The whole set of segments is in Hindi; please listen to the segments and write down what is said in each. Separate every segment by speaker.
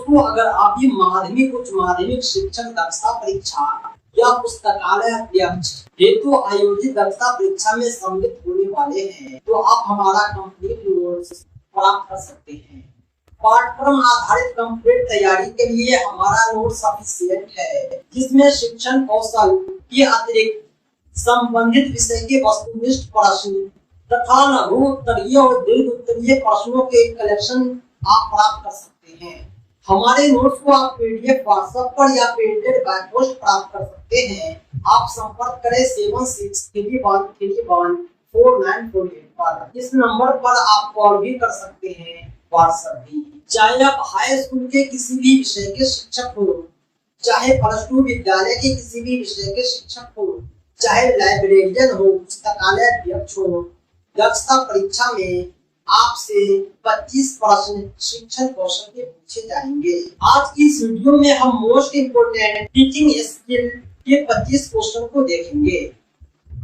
Speaker 1: दोस्तों, अगर आप ये माध्यमिक उच्च माध्यमिक शिक्षक दक्षता परीक्षा या पुस्तकालय अध्यक्ष हेतु आयोजित दक्षता परीक्षा में सम्मिलित होने वाले हैं तो आप हमारा कंप्लीट नोट्स प्राप्त कर सकते हैं। पाठ्यक्रम आधारित कंप्लीट तैयारी के लिए हमारा नोट सफिशिएंट है, जिसमें शिक्षण कौशल के अतिरिक्त संबंधित विषय के वस्तुनिष्ठ प्रश्न तथा लघु उत्तरीय और दीर्घ उत्तरीय प्रश्नों के कलेक्शन आप प्राप्त कर सकते हैं। हमारे नोट्स को आप पीडीएफ व्हाट्सएप पर या प्रिंटेड बाय पोस्ट प्राप्त कर सकते हैं। आप संपर्क करें 7631314948 पर। इस नंबर पर आप कॉल भी कर सकते हैं, व्हाट्सएप भी। चाहे आप हाई स्कूल के किसी भी विषय के शिक्षक हो, चाहे प्लस 2 विद्यालय के किसी भी विषय के शिक्षक हो, चाहे लाइब्रेरियन हो, पुस्तकालय अध्यक्ष हो, दक्षता परीक्षा में आपसे 25 प्रश्न शिक्षण कौशल के पूछे जाएंगे। आज की इस वीडियो में हम मोस्ट इम्पोर्टेंट टीचिंग स्किल के 25 क्वेश्चन को देखेंगे।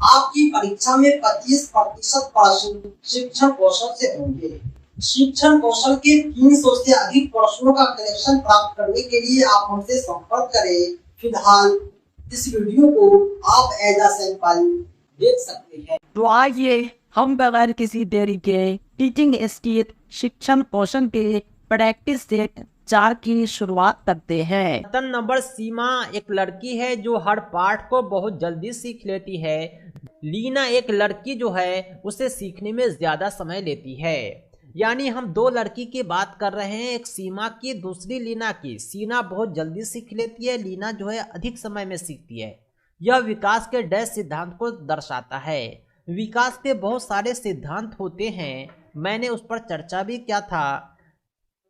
Speaker 1: आपकी परीक्षा में 25% प्रश्न शिक्षण कौशल से होंगे। शिक्षण कौशल के 300 से अधिक प्रश्नों का कलेक्शन प्राप्त करने के लिए आप हमसे संपर्क करें। फिलहाल इस वीडियो को आप एज अ सैंपल देख सकते हैं।
Speaker 2: तो आइए हम बगैर किसी देरी के टीचिंग स्किल शिक्षण कौशल के प्रैक्टिस सेट 4 की शुरुआत करते हैं।
Speaker 3: प्रश्न नंबर सीमा एक लड़की है जो हर पाठ को बहुत जल्दी सीख लेती है। लीना एक लड़की जो है उसे सीखने में ज्यादा समय लेती है। यानी हम दो लड़की की बात कर रहे हैं, एक सीमा की, दूसरी लीना की। सीमा बहुत जल्दी सीख लेती है, लीना जो है अधिक समय में सीखती है। यह विकास के डैश सिद्धांत को दर्शाता है। विकास के बहुत सारे सिद्धांत होते हैं, मैंने उस पर चर्चा भी किया था।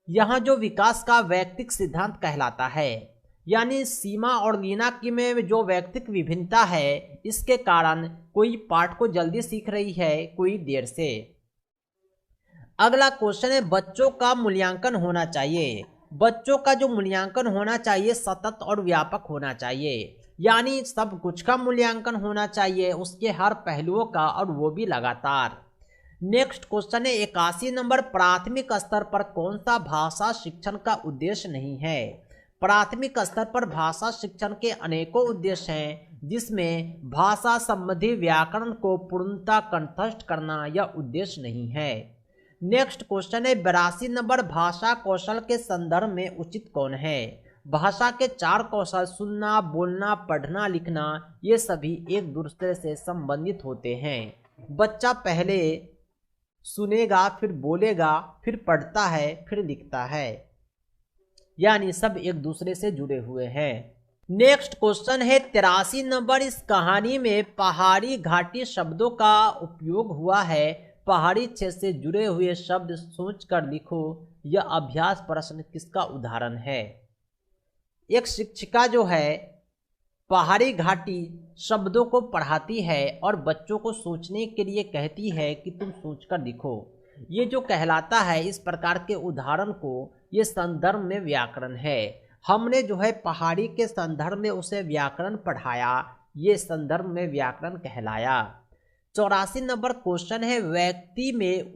Speaker 3: यहाँ जो विकास का वैयक्तिक सिद्धांत कहलाता है, यानी सीमा और लीना की में जो वैयक्तिक विभिन्नता है, इसके कारण कोई पाठ को जल्दी सीख रही है, कोई देर से। अगला क्वेश्चन है, बच्चों का मूल्यांकन होना चाहिए। बच्चों का जो मूल्यांकन होना चाहिए सतत और व्यापक होना चाहिए, यानी सब कुछ का मूल्यांकन होना चाहिए, उसके हर पहलुओं का, और वो भी लगातार। नेक्स्ट क्वेश्चन है 81 नंबर, प्राथमिक स्तर पर कौन सा भाषा शिक्षण का उद्देश्य नहीं है। प्राथमिक स्तर पर भाषा शिक्षण के अनेकों उद्देश्य हैं, जिसमें भाषा संबंधी व्याकरण को पूर्णतः कंठस्थ करना यह उद्देश्य नहीं है। नेक्स्ट क्वेश्चन है 82 नंबर, भाषा कौशल के संदर्भ में उचित कौन है। भाषा के 4 कौशल सुनना, बोलना, पढ़ना, लिखना, ये सभी एक दूसरे से संबंधित होते हैं। बच्चा पहले सुनेगा, फिर बोलेगा, फिर पढ़ता है, फिर लिखता है, यानी सब एक दूसरे से जुड़े हुए हैं। नेक्स्ट क्वेश्चन है 83 नंबर, इस कहानी में पहाड़ी घाटी शब्दों का उपयोग हुआ है। पहाड़ी क्षेत्र से जुड़े हुए शब्द सोचकर लिखो। यह अभ्यास प्रश्न किसका उदाहरण है। एक शिक्षिका जो है पहाड़ी घाटी शब्दों को पढ़ाती है और बच्चों को सोचने के लिए कहती है कि तुम सोचकर लिखो। ये जो कहलाता है, इस प्रकार के उदाहरण को, ये संदर्भ में व्याकरण है। हमने जो है पहाड़ी के संदर्भ में उसे व्याकरण पढ़ाया, ये संदर्भ में व्याकरण कहलाया। 84 नंबर क्वेश्चन है, व्यक्ति में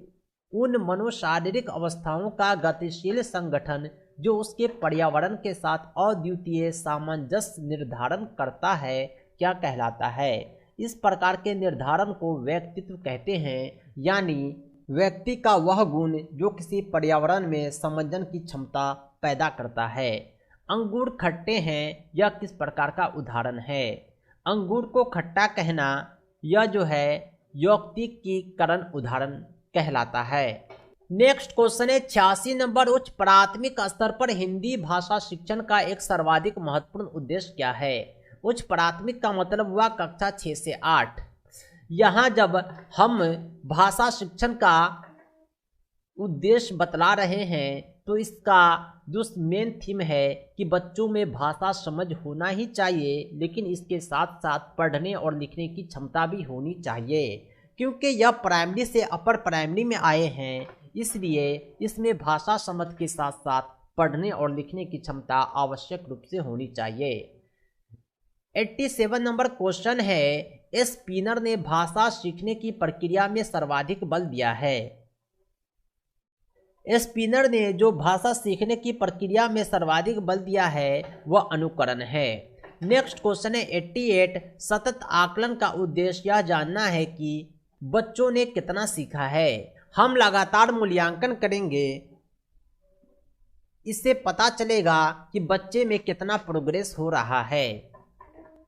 Speaker 3: उन मनोशारीरिक अवस्थाओं का गतिशील संगठन जो उसके पर्यावरण के साथ अद्वितीय सामंजस्य निर्धारण करता है, क्या कहलाता है। इस प्रकार के निर्धारण को व्यक्तित्व कहते हैं, यानी व्यक्ति का वह गुण जो किसी पर्यावरण में समंजन की क्षमता पैदा करता है। अंगूर खट्टे हैं, यह किस प्रकार का उदाहरण है। अंगूर को खट्टा कहना यह जो है यौक्तिकीकरण उदाहरण कहलाता है। नेक्स्ट क्वेश्चन है 86 नंबर, उच्च प्राथमिक स्तर पर हिंदी भाषा शिक्षण का एक सर्वाधिक महत्वपूर्ण उद्देश्य क्या है। उच्च प्राथमिक का मतलब हुआ कक्षा 6 से 8। यहाँ जब हम भाषा शिक्षण का उद्देश्य बतला रहे हैं तो इसका जो मेन थीम है कि बच्चों में भाषा समझ होना ही चाहिए, लेकिन इसके साथ साथ पढ़ने और लिखने की क्षमता भी होनी चाहिए। क्योंकि यह प्राइमरी से अपर प्राइमरी में आए हैं, इसलिए इसमें भाषा समझ के साथ साथ पढ़ने और लिखने की क्षमता आवश्यक रूप से होनी चाहिए। 87 नंबर क्वेश्चन है, स्पिनर ने भाषा सीखने की प्रक्रिया में सर्वाधिक बल दिया है। स्पिनर ने जो भाषा सीखने की प्रक्रिया में सर्वाधिक बल दिया है वह अनुकरण है। नेक्स्ट क्वेश्चन है 88। सतत आकलन का उद्देश्य यह जानना है कि बच्चों ने कितना सीखा है। हम लगातार मूल्यांकन करेंगे, इससे पता चलेगा कि बच्चे में कितना प्रोग्रेस हो रहा है।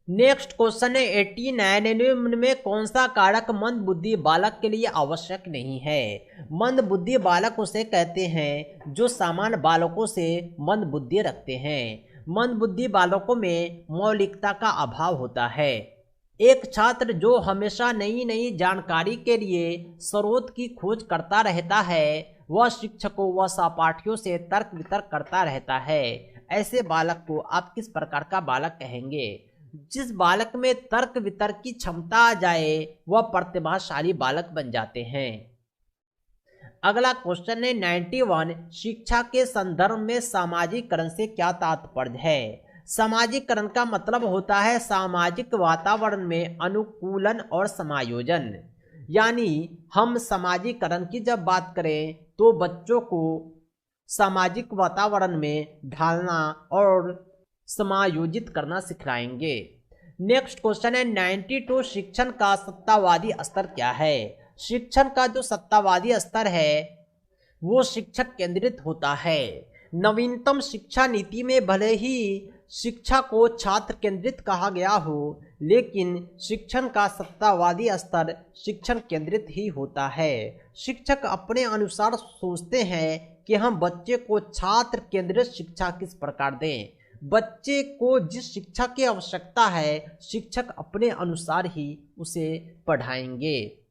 Speaker 3: नेक्स्ट क्वेश्चन है 89। निम्न में कौन सा कारक मंद बुद्धि बालक के लिए आवश्यक नहीं है। मंद बुद्धि बालक उसे कहते हैं जो सामान्य बालकों से मंद बुद्धि रखते हैं। मंद बुद्धि बालकों में मौलिकता का अभाव होता है। एक छात्र जो हमेशा नई नई जानकारी के लिए स्रोत की खोज करता रहता है, वह शिक्षकों व सहपाठियों से तर्क वितर्क करता रहता है। ऐसे बालक को आप किस प्रकार का बालक कहेंगे। जिस बालक में तर्क वितर्क की क्षमता आ जाए वह प्रतिभाशाली बालक बन जाते हैं। अगला क्वेश्चन है 91। शिक्षा के संदर्भ में सामाजिकरण से क्या तात्पर्य है। सामाजिकरण का मतलब होता है सामाजिक वातावरण में अनुकूलन और समायोजन। यानी हम सामाजिकरण की जब बात करें तो बच्चों को सामाजिक वातावरण में ढालना और समायोजित करना सिखाएंगे। नेक्स्ट क्वेश्चन है 92। शिक्षण का सत्तावादी स्तर क्या है। शिक्षण का जो सत्तावादी स्तर है वो शिक्षक केंद्रित होता है। नवीनतम शिक्षा नीति में भले ही शिक्षा को छात्र केंद्रित कहा गया हो, लेकिन शिक्षण का सत्तावादी स्तर शिक्षण केंद्रित ही होता है। शिक्षक अपने अनुसार सोचते हैं कि हम बच्चे को छात्र केंद्रित शिक्षा किस प्रकार दें। बच्चे को जिस शिक्षा की आवश्यकता है शिक्षक अपने अनुसार ही उसे पढ़ाएंगे,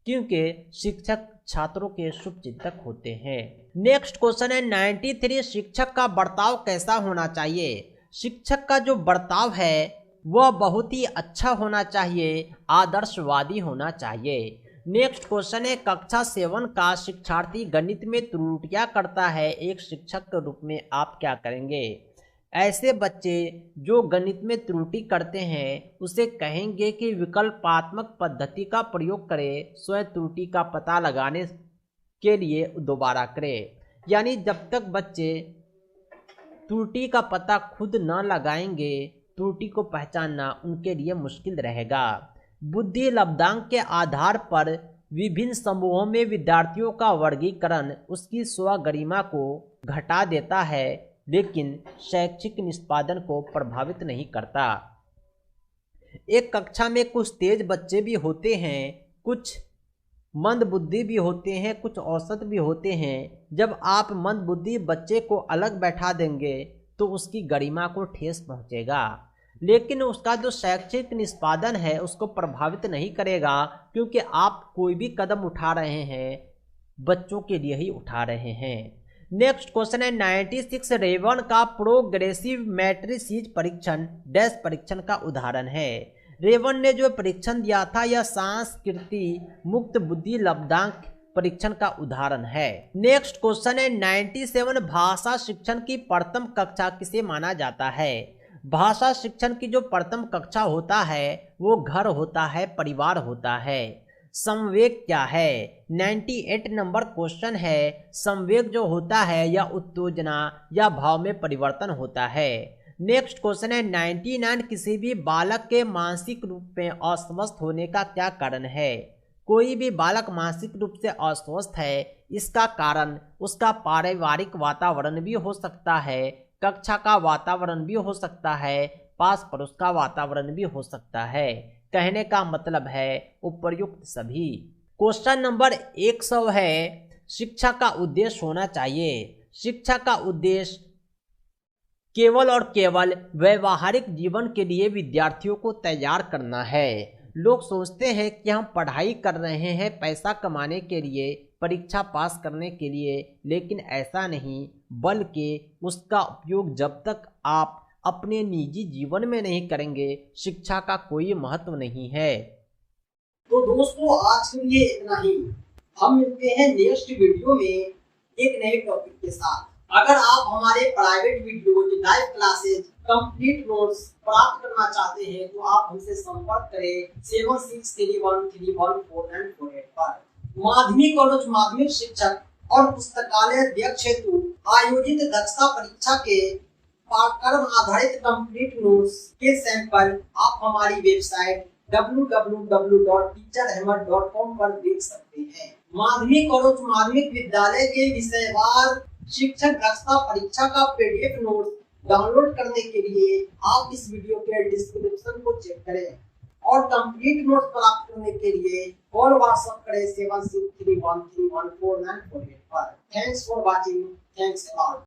Speaker 3: क्योंकि शिक्षक छात्रों के शुभचिंतक होते हैं। नेक्स्ट क्वेश्चन है 93। शिक्षक का बर्ताव कैसा होना चाहिए। शिक्षक का जो बर्ताव है वह बहुत ही अच्छा होना चाहिए, आदर्शवादी होना चाहिए। नेक्स्ट क्वेश्चन है कक्षा 7 का शिक्षार्थी गणित में त्रुटियां करता है, एक शिक्षक के रूप में आप क्या करेंगे। ऐसे बच्चे जो गणित में त्रुटि करते हैं उसे कहेंगे कि विकल्पात्मक पद्धति का प्रयोग करें, स्वयं त्रुटि का पता लगाने के लिए दोबारा करें। यानी जब तक बच्चे त्रुटि का पता खुद न लगाएंगे, त्रुटि को पहचानना उनके लिए मुश्किल रहेगा। बुद्धि लब्धांक के आधार पर विभिन्न समूहों में विद्यार्थियों का वर्गीकरण उसकी स्वगरिमा को घटा देता है, लेकिन शैक्षिक निष्पादन को प्रभावित नहीं करता। एक कक्षा में कुछ तेज बच्चे भी होते हैं, कुछ मंद बुद्धि भी होते हैं, कुछ औसत भी होते हैं। जब आप मंद बुद्धि बच्चे को अलग बैठा देंगे तो उसकी गरिमा को ठेस पहुंचेगा, लेकिन उसका जो शैक्षिक निष्पादन है उसको प्रभावित नहीं करेगा, क्योंकि आप कोई भी कदम उठा रहे हैं बच्चों के लिए ही उठा रहे हैं। नेक्स्ट क्वेश्चन है 96। रेवन का प्रोग्रेसिव मैट्रिसीज परीक्षण डैश परीक्षण का उदाहरण है। रेवन ने जो परीक्षण दिया था यह सांस्कृति मुक्त बुद्धि लब्धांक परीक्षण का उदाहरण है। नेक्स्ट क्वेश्चन है 97। भाषा शिक्षण की प्रथम कक्षा किसे माना जाता है। भाषा शिक्षण की जो प्रथम कक्षा होता है वो घर होता है, परिवार होता है। संवेग क्या है। 98 नंबर क्वेश्चन है। संवेग जो होता है या उत्तेजना या भाव में परिवर्तन होता है। नेक्स्ट क्वेश्चन है 99। किसी भी बालक के मानसिक रूप में अस्वस्थ होने का क्या कारण है। कोई भी बालक मानसिक रूप से अस्वस्थ है, इसका कारण उसका पारिवारिक वातावरण भी हो सकता है, कक्षा का वातावरण भी हो सकता है, पास पड़ोस का वातावरण भी हो सकता है। कहने का मतलब है उपर्युक्त सभी। क्वेश्चन नंबर 100 है शिक्षा का उद्देश्य होना चाहिए। शिक्षा का उद्देश्य केवल और केवल व्यवहारिक जीवन के लिए विद्यार्थियों को तैयार करना है। लोग सोचते हैं कि हम पढ़ाई कर रहे हैं पैसा कमाने के लिए, परीक्षा पास करने के लिए, लेकिन ऐसा नहीं, बल्कि उसका उपयोग जब तक आप अपने निजी जीवन में नहीं करेंगे शिक्षा का कोई महत्व नहीं है।
Speaker 1: तो दोस्तों आज के लिए इतना ही। हम मिलते हैं नेक्स्ट वीडियो में एक नए टॉपिक के साथ। अगर आप हमारे private video live classes complete notes प्राप्त करना चाहते हैं तो आप हमसे संपर्क करें 7631314948 पर। माध्यमिक और उच्च माध्यमिक शिक्षक और पुस्तकालय अध्यक्ष हेतु आयोजित दक्षता परीक्षा के पाठ्यक्रम आधारित कंप्लीट नोट्स के सैंपल आप हमारी वेबसाइट www.teacherahmed.com पर देख सकते हैं। माध्यमिक और उच्च माध्यमिक विद्यालय के विषयवार शिक्षक दक्षता परीक्षा का पीडीएफ नोट डाउनलोड करने के लिए आप इस वीडियो के डिस्क्रिप्शन को चेक करें और कंप्लीट नोट्स प्राप्त करने के लिए कॉल व्हाट्सएप करें 7631314948 पर। Thanks for watching. Thanks a lot.